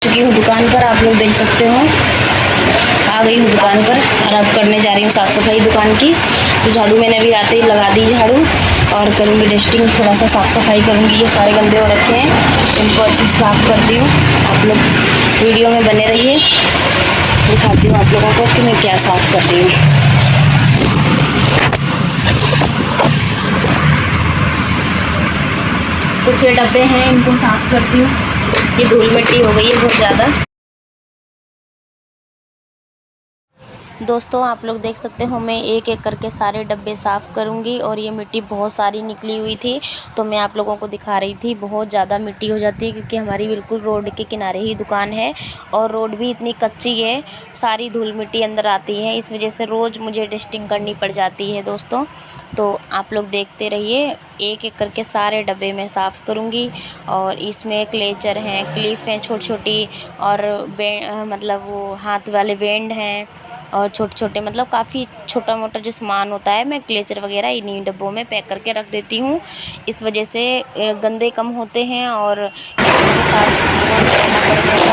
चुकी हूँ दुकान पर। आप लोग देख सकते हो आ गई हूँ दुकान पर और अब करने जा रही हूँ साफ़ सफाई दुकान की। तो झाड़ू मैंने अभी आते ही लगा दी झाड़ू और करूँगी डस्टिंग, थोड़ा सा साफ़ सफाई करूँगी। ये सारे गंदे हो रखे हैं, इनको अच्छे से साफ़ करती हूँ। आप लोग वीडियो में बने रहिए, दिखाती हूँ आप लोगों को कि मैं क्या साफ़ कर रही हूँ। कुछ ये डब्बे हैं, इनको साफ़ करती हूँ। ये धूल मिट्टी हो गई है बहुत ज़्यादा। दोस्तों आप लोग देख सकते हो मैं एक एक करके सारे डब्बे साफ़ करूँगी और ये मिट्टी बहुत सारी निकली हुई थी तो मैं आप लोगों को दिखा रही थी। बहुत ज़्यादा मिट्टी हो जाती है क्योंकि हमारी बिल्कुल रोड के किनारे ही दुकान है और रोड भी इतनी कच्ची है, सारी धूल मिट्टी अंदर आती है। इस वजह से रोज़ मुझे डस्टिंग करनी पड़ जाती है दोस्तों। तो आप लोग देखते रहिए, एक एक करके सारे डब्बे में साफ़ करूँगी। और इसमें क्लेचर हैं, क्लिप हैं छोटी छोटी और मतलब वो हाथ वाले बैंड हैं और छोटे छोटे मतलब काफ़ी छोटा मोटा जो सामान होता है मैं क्लेचर वगैरह इन्हीं डब्बों में पैक करके रख देती हूँ। इस वजह से गंदे कम होते हैं और इतने सारे करना पड़ जाता है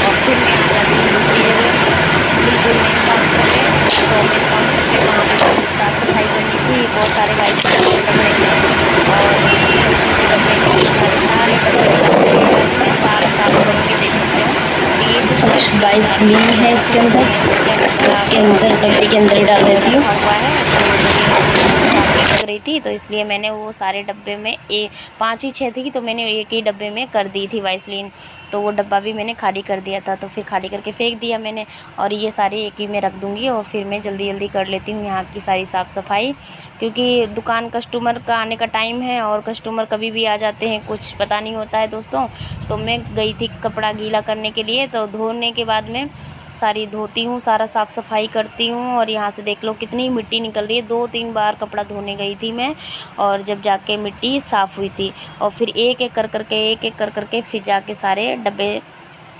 और फिर मैं आ जाती हूँ दूसरी जगह बिल्कुल मेन काउंटर पे। तो मेन काउंटर पे वहाँ पे कुछ साफ़ सफाई करनी थी, बहुत सारे राइस के डब्बे हैं और लोशन के डब्बे हैं, सारे डब्बे आज मैं सारा साफ़ करूँगी। देख सकते हो ये कुछ वाइसलीन है इसके अंदर डब्बे के अंदर डाल देती हूँ। हुआ है लग रही थी तो इसलिए मैंने वो सारे डब्बे में 5 ही 6 थी तो मैंने एक ही डब्बे में कर दी थी वाइसलीन। तो वो डब्बा भी मैंने खाली कर दिया था तो फिर खाली करके फेंक दिया मैंने और ये सारे एक ही में रख दूँगी और फिर मैं जल्दी जल्दी कर लेती हूँ यहाँ की सारी साफ़ सफाई। क्योंकि दुकान कस्टमर का आने का टाइम है और कस्टमर कभी भी आ जाते हैं, कुछ पता नहीं होता है दोस्तों। तो मैं गई थी कपड़ा गीला करने के लिए, तो धोने के बाद में सारी धोती हूँ, सारा साफ़ सफाई करती हूँ। और यहाँ से देख लो कितनी मिट्टी निकल रही है। 2-3 बार कपड़ा धोने गई थी मैं और जब जाके मिट्टी साफ़ हुई थी और फिर एक एक कर करके फिर जाके सारे डब्बे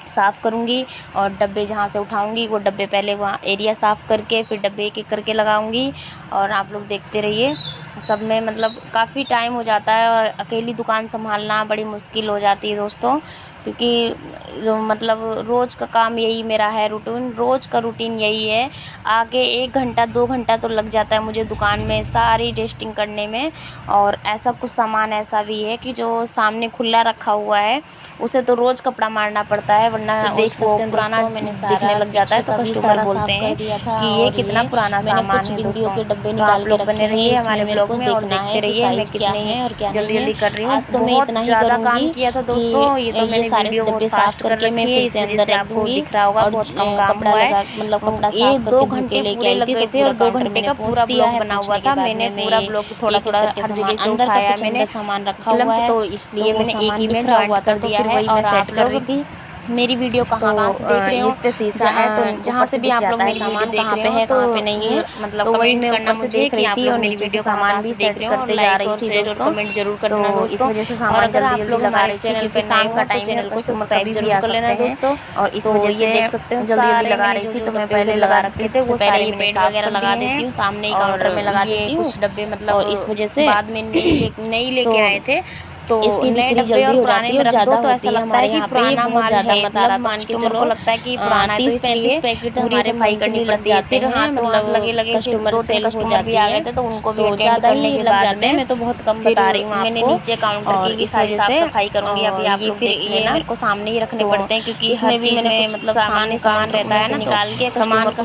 साफ़ करूँगी। और डब्बे जहाँ से उठाऊँगी वो डब्बे पहले वहाँ एरिया साफ़ करके फिर डब्बे एक एक करके लगाऊँगी। और आप लोग देखते रहिए, सब में मतलब काफ़ी टाइम हो जाता है और अकेली दुकान संभालना बड़ी मुश्किल हो जाती है दोस्तों। क्योंकि मतलब रोज़ का काम यही मेरा है, रोज़ का रूटीन यही है। आगे 1 घंटा 2 घंटा तो लग जाता है मुझे दुकान में सारी डस्टिंग करने में। और ऐसा कुछ सामान ऐसा भी है कि जो सामने खुला रखा हुआ है उसे तो रोज़ कपड़ा मारना पड़ता है, वरना तो देख सकते हैं पुराना मैंने दिखने लग जाता है। तो कस्टमर बोलते हैं कि ये कितना पुराना सामान है दोस्तों। के डब्बे तो आप लोग बने रहिए हमारे ब्लॉग में और देखते रहिए मैं कितने जल्दी जल्दी कर रही हूँ। आज तो मैं इतना ही ज़्यादा काम किया था दोस्तों। ये तो मैंने सारे डब्बे साफ करके मैं फिर से अंदर रख दूँगी। दिख रहा होगा बहुत कम काम हुआ है, मतलब कपड़ा साफ 1-2 घंटे पूरे लग गए थे और 2 घंटे का पूरा ब्लॉग बना हुआ था। मैंने पूरा ब्लॉग थोड़ा थोड़ा हर जगह अंदर उठाया, मैंने सामान रखा हुआ है तो इसलिए मैंने एक ही में जॉइंट कर दिया है और सेट कर रही थी। मेरी वीडियो कहाँ से देख रहे हो, इस पे शीशा है तो जहाँ से भी आप लोग मेरी सामान कहाँ पे है कहाँ पे नहीं है, मतलब तो वही मैं ऊपर से देख रही थी और मेरी वीडियो सामान भी सेट करते जा रही थी दोस्तों। कमेंट जरूर करना दोस्तों। इस वजह से सामान जल्दी जल्दी लगा रही थी क्योंकि शाम का टाइम चैनल को सब्सक्राइब जरूर कर लेना दोस्तों। और इस वजह से देख सकते हो जल्दी जल्दी लगा रही थी तो मैं पहले लगा रखी थी, वो पहले पेड़ वगैरह लगा देती हूँ सामने ही काउंटर में लगा देती हूँ कुछ डब्बे, मतलब और इस वजह से बाद में नहीं लेके आए थे तो इसकी बिक्री जल्दी हो जाती है और ज़्यादा तो ऐसा लगता है कि पुराना बहुत ज़्यादा मतलब मान के चलो को लगता है कि पुराना 30-35 पैकेट पूरी सफाई करनी पड़ती है। फिर हाँ मतलब लगे कस्टमर सेल हो जाती है तो उनको भी ज़्यादा ही लग जाते हैं। मैं तो बहुत कम बता रही हूँ मैंने नीचे काउंटर की सारी साफ सफाई करूँगी अभी आप लोग। फिर ये मेरे को सामने ही रखने पड़ते हैं क्योंकि इसमें भी मैंने मतलब सामान रहता है ना, निकाल के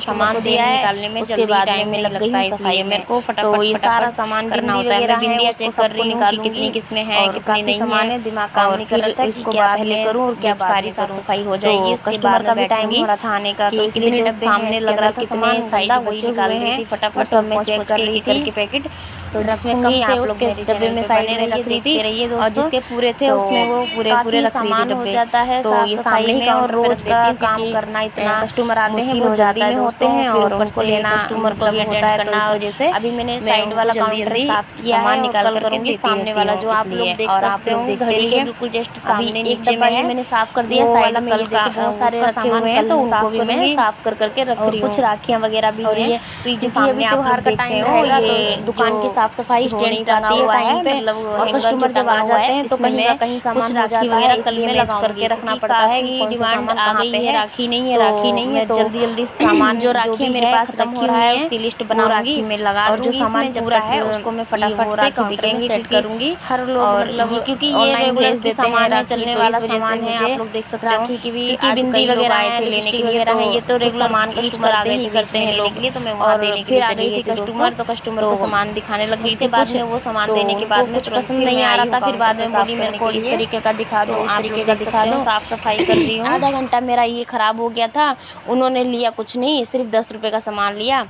सामान दिया है निकालने में उसके बाद में लग गई हूँ सफाई मेरे को फटाफट। तो ये सारा सामान करना होता है, मैं बिंदिया चेक कर रही हूँ कि कितनी किसमें है कितनी नहीं सामान है, दिमाग काम नहीं कर रहा था इसको पहले करूँ और क्या सारी साफ सफाई हो जाएगी। कस्टमर का भी टाइम हो रहा था आने का तो इसलिए जो सामने लग रहा था सामान साइज वही निकाल रही थी फटाफट सब मैं चेक कर रही थी पैकेट तो जिसमें कम थे उसके डब्बे में साइड में रख रही थी और जिसके पूरे थे उसमें वो पूरे सामान हो जाता है। तो ये सामने ही और रोज का काम करना इतना कस्टमर आते हैं वो जल्दी में होते हैं और उनको लेना कस्टमर को भी अटेंड करना। इस वजह से अभी मैंने साइड वाला काउंटर साफ किया, सामान निकाल करूँगी सामने वाला जो आप लोग देख सकते हो घड़ी के बिल्कुल जस्ट सामने नीचे में है मैंने साफ कर दिया। साइड में बहुत सारे रखे हुए हैं तो उनको भी मैं साफ कर करके रख रही हूँ। कुछ राखियाँ वगैरह भी हो रही है तो जो सामने त्योहार का टाइम रहेगा तो दुकान के साफ़ सफाई हो नहीं पाती है टाइम पे, मतलब और कस्टमर जब आ जाते हैं तो कहीं का कहीं सामान हो जाता है, इसलिए मैच करके रखना पड़ता है कि डिमांड आ गई है, राखी नहीं है, राखी नहीं है, तो जल्दी जल्दी सामान जो राखी मेरे पास खत्म हो रहा है उसकी लिस्ट बनाऊंगी में लगा, और जो सामान पूरा है उसको मैं फटाफट से काउंटर में सेट करूंगी। हर लोग मतलब क्योंकि ये रेगुलर की सामान है, चलने वाला सामान है, आप लोग देख सकते हो राखी की भी बिंदी वगैरह है, लिपस्टिक वगैरह है, ये तो रेगुलर सामान कस्टमर आ गए करते हैं लोग, तो मैं वहाँ देने के लिए चली गई थी कस्टमर, तो कस्टमर को सामान दिखाने लगी। उसके बाद में वो सामान देने के बाद में कुछ पसंद नहीं आ रहा था, फिर बाद में बोली मेरे को इस तरीके का दिखा दो, इस तरीके का दिखा दो, साफ सफाई कर रही हूँ। आधा घंटा मेरा ये ख़राब हो गया था। उन्होंने लिया कुछ नहीं, सिर्फ 10 रुपये का सामान लिया,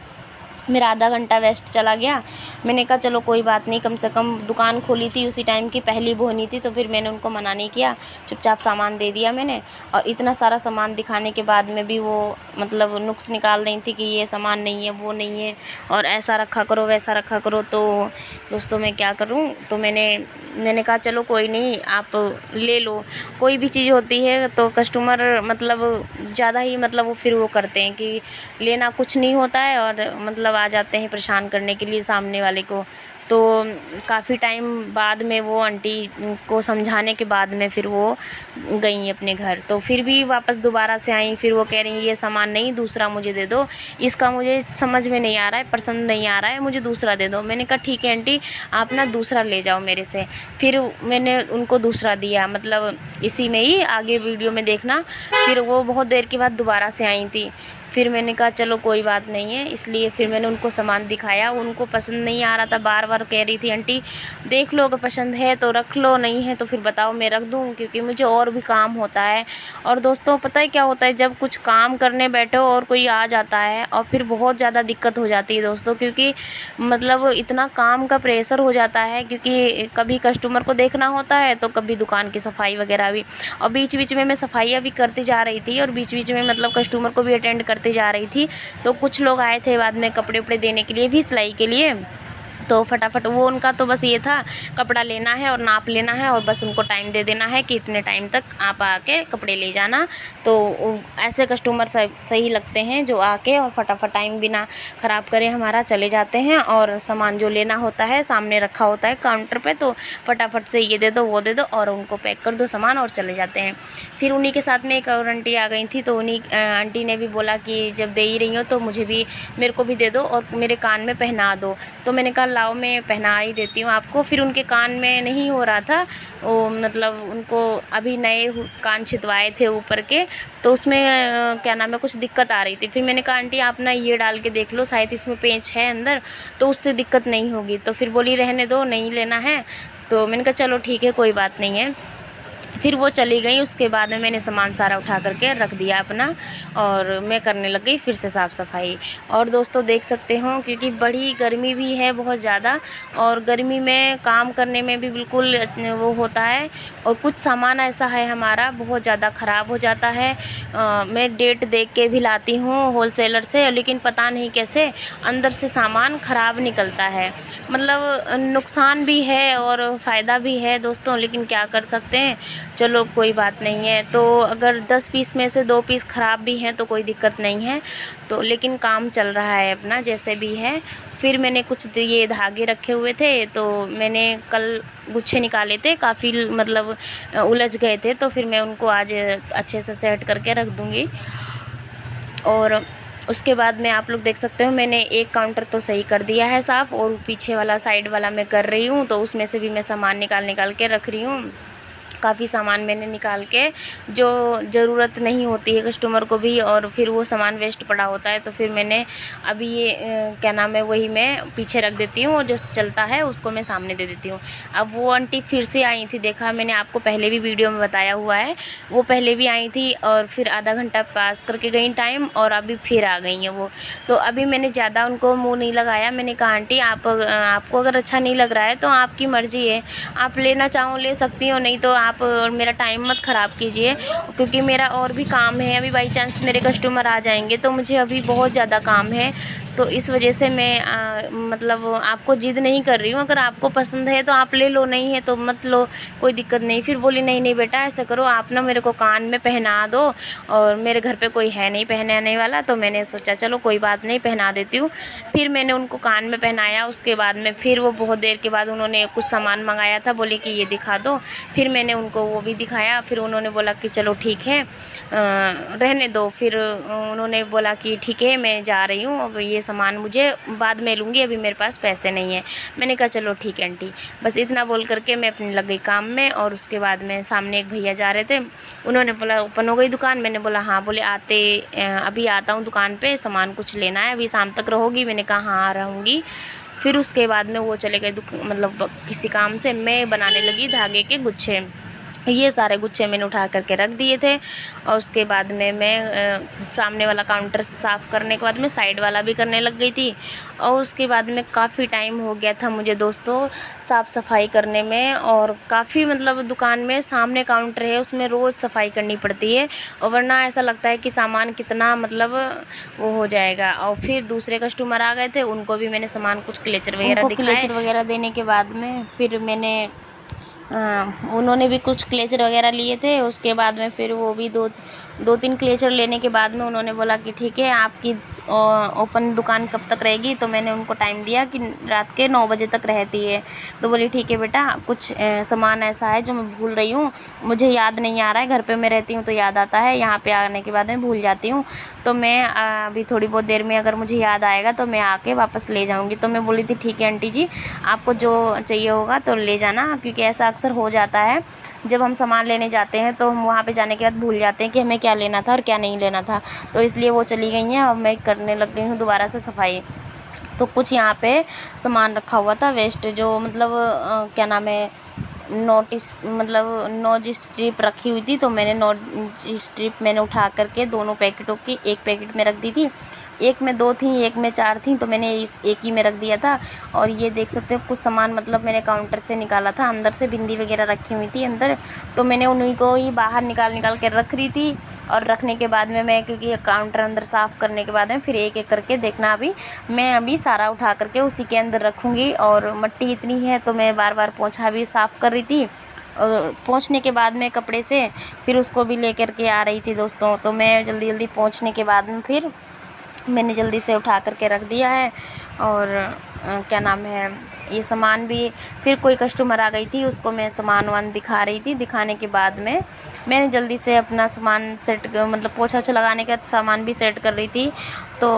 मेरा आधा घंटा वेस्ट चला गया। मैंने कहा चलो कोई बात नहीं, कम से कम दुकान खोली थी उसी टाइम की पहली बोहनी थी, तो फिर मैंने उनको मना नहीं किया, चुपचाप सामान दे दिया मैंने। और इतना सारा सामान दिखाने के बाद में भी वो मतलब नुक्स निकाल रही थी कि ये सामान नहीं है, वो नहीं है, और ऐसा रखा करो वैसा रखा करो। तो दोस्तों मैं क्या करूं, तो मैंने कहा चलो कोई नहीं, आप ले लो। कोई भी चीज़ होती है तो कस्टमर मतलब ज़्यादा ही मतलब वो फिर वो करते हैं कि लेना कुछ नहीं होता है, और मतलब आ जाते हैं परेशान करने के लिए सामने वाले को। तो काफ़ी टाइम बाद में वो आंटी को समझाने के बाद में फिर वो गई अपने घर, तो फिर भी वापस दोबारा से आई, फिर वो कह रही ये सामान नहीं, दूसरा मुझे दे दो, इसका मुझे समझ में नहीं आ रहा है, पसंद नहीं आ रहा है, मुझे दूसरा दे दो। मैंने कहा ठीक है आंटी, आप ना दूसरा ले जाओ मेरे से। फिर मैंने उनको दूसरा दिया, मतलब इसी में ही आगे वीडियो में देखना। फिर वो बहुत देर के बाद दोबारा से आई थी, फिर मैंने कहा चलो कोई बात नहीं है, इसलिए फिर मैंने उनको सामान दिखाया। उनको पसंद नहीं आ रहा था, बार बार कह रही थी आंटी देख लो, अगर पसंद है तो रख लो, नहीं है तो फिर बताओ मैं रख दूँ, क्योंकि मुझे और भी काम होता है। और दोस्तों पता है क्या होता है, जब कुछ काम करने बैठो और कोई आ जाता है और फिर बहुत ज़्यादा दिक्कत हो जाती है दोस्तों, क्योंकि मतलब इतना काम का प्रेशर हो जाता है, क्योंकि कभी कस्टमर को देखना होता है तो कभी दुकान की सफाई वगैरह भी, और बीच बीच में मैं सफाइयाँ भी करती जा रही थी, और बीच बीच में मतलब कस्टमर को भी अटेंड करते जा रही थी। तो कुछ लोग आए थे बाद में कपड़े उपड़े देने के लिए भी, सिलाई के लिए, तो फटाफट वो उनका तो बस ये था कपड़ा लेना है और नाप लेना है, और बस उनको टाइम दे देना है कि इतने टाइम तक आप आके कपड़े ले जाना। तो ऐसे कस्टमर सही लगते हैं जो आके और फटाफट टाइम बिना ख़राब करे हमारा चले जाते हैं, और सामान जो लेना होता है सामने रखा होता है काउंटर पे, तो फटाफट से ये दे दो वो दे दो और उनको पैक कर दो सामान और चले जाते हैं। फिर उन्हीं के साथ में एक और आंटी आ गई थी, तो उन्हीं आंटी ने भी बोला कि जब दे ही रही हो तो मुझे भी, मेरे को भी दे दो और मेरे कान में पहना दो। तो मैंने कहा लाओ मैं पहना ही देती हूँ आपको। फिर उनके कान में नहीं हो रहा था, वो मतलब उनको अभी नए कान छिदवाए थे ऊपर के, तो उसमें क्या नाम है कुछ दिक्कत आ रही थी। फिर मैंने कहा आंटी आप ना ये डाल के देख लो, शायद इसमें पेंच है अंदर, तो उससे दिक्कत नहीं होगी। तो फिर बोली रहने दो, नहीं लेना है। तो मैंने कहा चलो ठीक है कोई बात नहीं है। फिर वो चली गई। उसके बाद में मैंने सामान सारा उठा करके रख दिया अपना, और मैं करने लग गई फिर से साफ़ सफाई। और दोस्तों देख सकते हो क्योंकि बड़ी गर्मी भी है बहुत ज़्यादा, और गर्मी में काम करने में भी बिल्कुल वो होता है। और कुछ सामान ऐसा है हमारा बहुत ज़्यादा ख़राब हो जाता है। मैं डेट देख के भी लाती हूँ होलसेलर से, लेकिन पता नहीं कैसे अंदर से सामान ख़राब निकलता है। मतलब नुकसान भी है और फ़ायदा भी है दोस्तों, लेकिन क्या कर सकते हैं, चलो कोई बात नहीं है। तो अगर 10 पीस में से 2 पीस ख़राब भी हैं तो कोई दिक्कत नहीं है, तो लेकिन काम चल रहा है अपना जैसे भी है। फिर मैंने कुछ ये धागे रखे हुए थे, तो मैंने कल गुच्छे निकाले थे, काफ़ी मतलब उलझ गए थे, तो फिर मैं उनको आज अच्छे से सेट करके रख दूँगी। और उसके बाद में आप लोग देख सकते हो मैंने एक काउंटर तो सही कर दिया है साफ़, और पीछे वाला साइड वाला मैं कर रही हूँ, तो उसमें से भी मैं सामान निकाल के रख रही हूँ। काफ़ी सामान मैंने निकाल के, जो ज़रूरत नहीं होती है कस्टमर को भी, और फिर वो सामान वेस्ट पड़ा होता है, तो फिर मैंने अभी ये क्या नाम है वही मैं पीछे रख देती हूँ, और जो चलता है उसको मैं सामने दे देती हूँ। अब वो आंटी फिर से आई थी, देखा मैंने आपको पहले भी वीडियो में बताया हुआ है, वो पहले भी आई थी और फिर आधा घंटा पास करके गई टाइम, और अभी फिर आ गई हैं वो। तो अभी मैंने ज़्यादा उनको मुँह नहीं लगाया, मैंने कहा आंटी आपको अगर अच्छा नहीं लग रहा है तो आपकी मर्ज़ी है, आप लेना चाहो ले सकती हो, नहीं तो आप और मेरा टाइम मत ख़राब कीजिए, क्योंकि मेरा और भी काम है। अभी बाई चांस मेरे कस्टमर आ जाएंगे तो मुझे अभी बहुत ज़्यादा काम है। तो इस वजह से मैं मतलब आपको ज़िद नहीं कर रही हूँ। अगर आपको पसंद है तो आप ले लो, नहीं है तो मत लो, कोई दिक्कत नहीं। फिर बोली नहीं नहीं बेटा ऐसा करो, आप ना मेरे को कान में पहना दो, और मेरे घर पे कोई है नहीं पहनाने वाला, तो मैंने सोचा चलो कोई बात नहीं पहना देती हूँ। फिर मैंने उनको कान में पहनाया। उसके बाद में फिर वो बहुत देर के बाद उन्होंने कुछ सामान मंगाया था, बोले कि ये दिखा दो। फिर मैंने उनको वो भी दिखाया। फिर उन्होंने बोला कि चलो ठीक है रहने दो। फिर उन्होंने बोला कि ठीक है मैं जा रही हूँ, अब ये सामान मुझे बाद में लूँगी, अभी मेरे पास पैसे नहीं है। मैंने कहा चलो ठीक है आंटी। बस इतना बोल करके मैं अपनी लग गई काम में। और उसके बाद में सामने एक भैया जा रहे थे, उन्होंने बोला ओपन हो गई दुकान। मैंने बोला हाँ। बोले अभी आता हूँ दुकान पे, सामान कुछ लेना है, अभी शाम तक रहोगी? मैंने कहा हाँ रहूँगी। फिर उसके बाद में वो चले गए मतलब किसी काम से। मैं बनाने लगी धागे के गुच्छे। ये सारे गुच्छे मैंने उठा करके रख दिए थे। और उसके बाद में मैं सामने वाला काउंटर साफ़ करने के बाद में साइड वाला भी करने लग गई थी। और उसके बाद में काफ़ी टाइम हो गया था मुझे दोस्तों साफ़ सफाई करने में। और काफ़ी मतलब दुकान में सामने काउंटर है, उसमें रोज़ सफाई करनी पड़ती है, और वरना ऐसा लगता है कि सामान कितना मतलब वो हो जाएगा। और फिर दूसरे कस्टमर आ गए थे, उनको भी मैंने सामान कुछ क्लेचर वगैरह देने के बाद में फिर मैंने उन्होंने भी कुछ क्लेचर वगैरह लिए थे। उसके बाद में फिर वो भी दो तीन क्लेचर लेने के बाद में उन्होंने बोला कि ठीक है आपकी ओपन दुकान कब तक रहेगी? तो मैंने उनको टाइम दिया कि रात के 9 बजे तक रहती है। तो बोली ठीक है बेटा, कुछ सामान ऐसा है जो मैं भूल रही हूँ, मुझे याद नहीं आ रहा है, घर पे मैं रहती हूँ तो याद आता है, यहाँ पे आने के बाद मैं भूल जाती हूँ, तो मैं अभी थोड़ी बहुत देर में अगर मुझे याद आएगा तो मैं आके वापस ले जाऊँगी। तो मैं बोली थी ठीक है आंटी जी, आपको जो चाहिए होगा तो ले जाना, क्योंकि ऐसा अक्सर हो जाता है जब हम सामान लेने जाते हैं तो हम वहाँ पे जाने के बाद भूल जाते हैं कि हमें क्या लेना था और क्या नहीं लेना था। तो इसलिए वो चली गई हैं और मैं करने लग गई हूँ दोबारा से सफाई। तो कुछ यहाँ पे सामान रखा हुआ था वेस्ट, जो मतलब क्या नाम है, नोटिस मतलब नोज स्ट्रिप रखी हुई थी। तो मैंने नोज स्ट्रिप मैंने उठा करके दोनों पैकेटों की एक पैकेट में रख दी थी। एक में 2 थी, एक में 4 थी, तो मैंने इस एक ही में रख दिया था। और ये देख सकते हो कुछ सामान मतलब मैंने काउंटर से निकाला था, अंदर से बिंदी वगैरह रखी हुई थी अंदर, तो मैंने उन्हीं को ही बाहर निकाल के रख रही थी। और रखने के बाद में मैं, क्योंकि काउंटर अंदर साफ़ करने के बाद में फिर एक एक करके देखना, अभी सारा उठा करके उसी के अंदर रखूँगी। और मिट्टी इतनी है तो मैं बार बार पोंछा भी साफ़ कर रही थी। और पोंछने के बाद में कपड़े से फिर उसको भी ले करके आ रही थी दोस्तों। तो मैं जल्दी जल्दी पोंछने के बाद में फिर मैंने जल्दी से उठा करके रख दिया है। और क्या नाम है, ये सामान भी फिर कोई कस्टमर आ गई थी, उसको मैं सामान दिखा रही थी। दिखाने के बाद में मैंने जल्दी से अपना सामान सेट मतलब पोछा ओछा लगाने के बाद सामान भी सेट कर रही थी। तो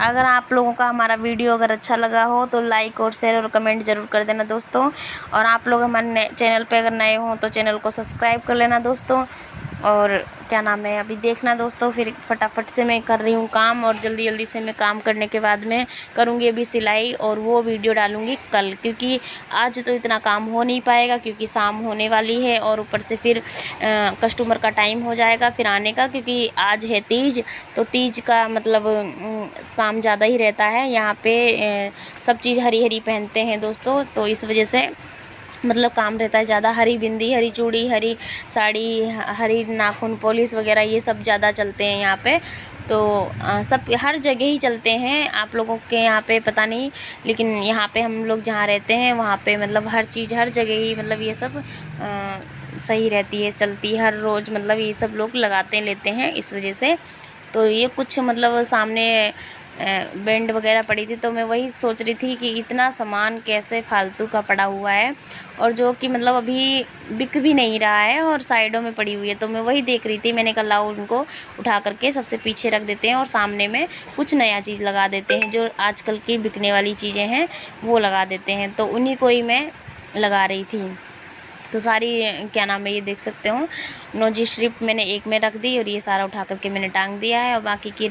अगर आप लोगों का हमारा वीडियो अगर अच्छा लगा हो तो लाइक और शेयर और कमेंट ज़रूर कर देना दोस्तों। और आप लोग हमारे चैनल पे अगर नए हों तो चैनल को सब्सक्राइब कर लेना दोस्तों। और क्या नाम है, अभी देखना दोस्तों, फिर फटाफट से मैं कर रही हूँ काम। और जल्दी जल्दी से मैं काम करने के बाद में करूँगी अभी सिलाई, और वो वीडियो डालूँगी कल, क्योंकि आज तो इतना काम हो नहीं पाएगा क्योंकि शाम होने वाली है। और ऊपर से फिर कस्टमर का टाइम हो जाएगा फिर आने का, क्योंकि आज है तीज, तो तीज का मतलब काम ज़्यादा ही रहता है यहाँ पे। सब चीज़ हरी हरी पहनते हैं दोस्तों, तो इस वजह से मतलब काम रहता है ज़्यादा। हरी बिंदी, हरी चूड़ी, हरी साड़ी, हरी नाखून पॉलिश वगैरह ये सब ज़्यादा चलते हैं यहाँ पे। तो सब हर जगह ही चलते हैं, आप लोगों के यहाँ पे पता नहीं, लेकिन यहाँ पे हम लोग जहाँ रहते हैं वहाँ पे मतलब हर चीज़ हर जगह ही मतलब ये सब सही रहती है, चलती है हर रोज़, मतलब ये सब लोग लगाते लेते हैं इस वजह से। तो ये कुछ मतलब सामने बैंड वगैरह पड़ी थी, तो मैं वही सोच रही थी कि इतना सामान कैसे फालतू का पड़ा हुआ है, और जो कि मतलब अभी बिक भी नहीं रहा है और साइडों में पड़ी हुई है। तो मैं वही देख रही थी, मैंने कहा लाओ उनको उठा करके सबसे पीछे रख देते हैं और सामने में कुछ नया चीज़ लगा देते हैं, जो आजकल की बिकने वाली चीज़ें हैं वो लगा देते हैं। तो उन्हीं को ही मैं लगा रही थी। तो सारी क्या नाम है, ये देख सकते हो नोजी स्ट्रिप मैंने एक में रख दी, और ये सारा उठा करके मैंने टांग दिया है। और बाकी की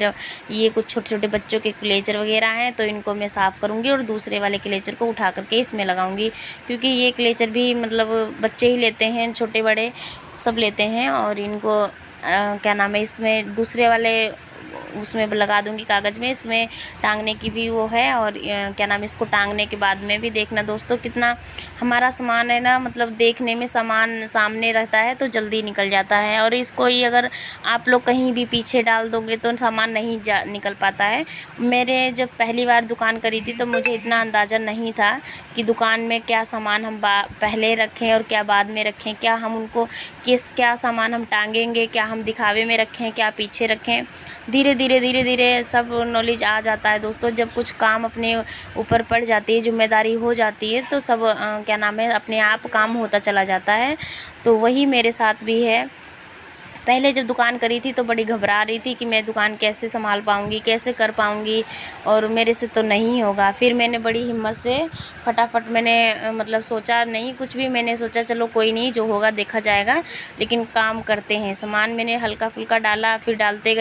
ये कुछ छोटे छोटे बच्चों के क्लेचर वगैरह हैं, तो इनको मैं साफ़ करूँगी और दूसरे वाले क्लेचर को उठा करके इसमें लगाऊँगी, क्योंकि ये क्लेचर भी मतलब बच्चे ही लेते हैं, छोटे बड़े सब लेते हैं। और इनको क्या नाम है, इसमें दूसरे वाले उसमें लगा दूँगी कागज़ में, इसमें टांगने की भी वो है। और क्या नाम है, इसको टांगने के बाद में भी देखना दोस्तों कितना हमारा सामान है ना, मतलब देखने में सामान सामने रहता है तो जल्दी निकल जाता है। और इसको ही अगर आप लोग कहीं भी पीछे डाल दोगे तो सामान नहीं निकल पाता है। मेरे जब पहली बार दुकान करी थी तो मुझे इतना अंदाज़ा नहीं था कि दुकान में क्या सामान हम पहले रखें और क्या बाद में रखें, क्या हम उनको क्या सामान हम टांगेंगे, क्या हम दिखावे में रखें, क्या पीछे रखें। धीरे धीरे सब नॉलेज आ जाता है दोस्तों। जब कुछ काम अपने ऊपर पड़ जाती है, जिम्मेदारी हो जाती है, तो सब क्या नाम है, अपने आप काम होता चला जाता है। तो वही मेरे साथ भी है। पहले जब दुकान करी थी तो बड़ी घबरा रही थी कि मैं दुकान कैसे संभाल पाऊँगी, कैसे कर पाऊँगी, और मेरे से तो नहीं होगा। फिर मैंने बड़ी हिम्मत से फटाफट मैंने मतलब सोचा नहीं कुछ भी, मैंने सोचा चलो कोई नहीं, जो होगा देखा जाएगा, लेकिन काम करते हैं। सामान मैंने हल्का फुल्का डाला, फिर डालते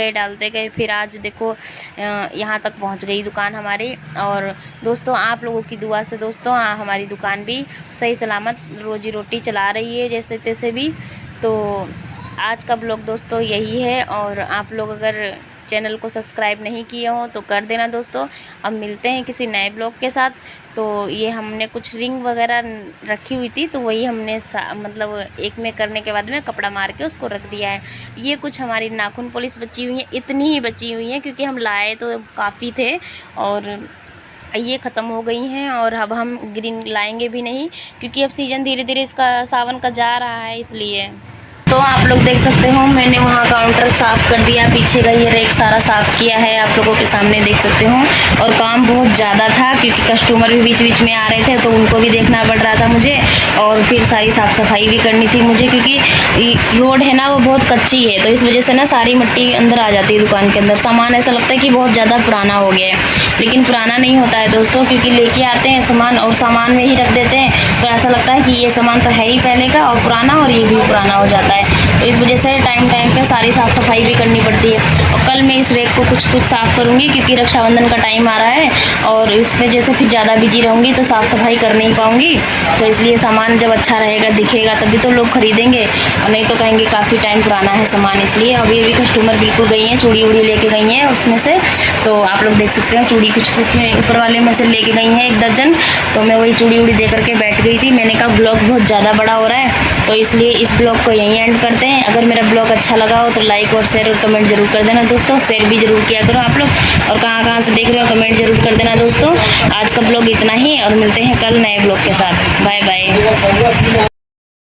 गए, फिर आज देखो यहाँ तक पहुँच गई दुकान हमारी। और दोस्तों आप लोगों की दुआ से दोस्तों हमारी दुकान भी सही सलामत रोजी रोटी चला रही है जैसे तैसे भी। तो आज का ब्लॉग दोस्तों यही है। और आप लोग अगर चैनल को सब्सक्राइब नहीं किए हो तो कर देना दोस्तों। अब मिलते हैं किसी नए ब्लॉग के साथ। तो ये हमने कुछ रिंग वगैरह रखी हुई थी तो वही हमने मतलब एक में करने के बाद में कपड़ा मार के उसको रख दिया है। ये कुछ हमारी नाखून पॉलिश बची हुई है, इतनी ही बची हुई है क्योंकि हम लाए तो काफ़ी थे और ये ख़त्म हो गई हैं। और अब हम ग्रीन लाएंगे भी नहीं क्योंकि अब सीज़न धीरे धीरे इसका सावन का जा रहा है, इसलिए। तो आप लोग देख सकते हो मैंने वहाँ काउंटर साफ़ कर दिया, पीछे का ये रैक सारा साफ़ किया है, आप लोगों के सामने देख सकते हो। और काम बहुत ज़्यादा था क्योंकि कस्टमर भी बीच बीच में आ रहे थे तो उनको भी देखना पड़ रहा था मुझे। और फिर सारी साफ़ सफाई भी करनी थी मुझे क्योंकि रोड है ना वो बहुत कच्ची है, तो इस वजह से ना सारी मिट्टी अंदर आ जाती है दुकान के अंदर। सामान ऐसा लगता है कि बहुत ज़्यादा पुराना हो गया है, लेकिन पुराना नहीं होता है दोस्तों, क्योंकि लेके आते हैं सामान और सामान में ही रख देते हैं तो ऐसा लगता है कि ये सामान तो है ही पहले का और पुराना, और ये भी पुराना हो जाता है। तो इस वजह से टाइम पे सारी साफ़ सफाई भी करनी पड़ती है। और कल मैं इस रैक को कुछ साफ़ करूँगी क्योंकि रक्षाबंधन का टाइम आ रहा है और इस वजह से फिर ज़्यादा बिजी रहूँगी तो साफ़ सफाई कर नहीं पाऊँगी। तो इसलिए सामान जब अच्छा रहेगा दिखेगा तभी तो लोग खरीदेंगे, और नहीं तो कहेंगे काफ़ी टाइम पुराना है सामान। इसलिए अभी कस्टमर बिल्कुल गई हैं, चूड़ी उड़ी लेके गई हैं उसमें से। तो आप लोग देख सकते हैं चूड़ी कुछ उसमें ऊपर वाले में से लेके गई हैं 1 दर्जन। तो मैं वही चूड़ी उड़ी दे करके बैठ गई थी। मैंने कहा ब्लॉग बहुत ज़्यादा बड़ा हो रहा है तो इसलिए इस ब्लॉग को यहीं एंड करते हैं। अगर मेरा ब्लॉग अच्छा लगा हो तो लाइक और शेयर और कमेंट जरूर कर देना दोस्तों। शेयर भी जरूर किया करो आप लोग, और कहाँ से देख रहे हो कमेंट जरूर कर देना दोस्तों। आज का ब्लॉग इतना ही और मिलते हैं कल नए ब्लॉग के साथ। Bye bye.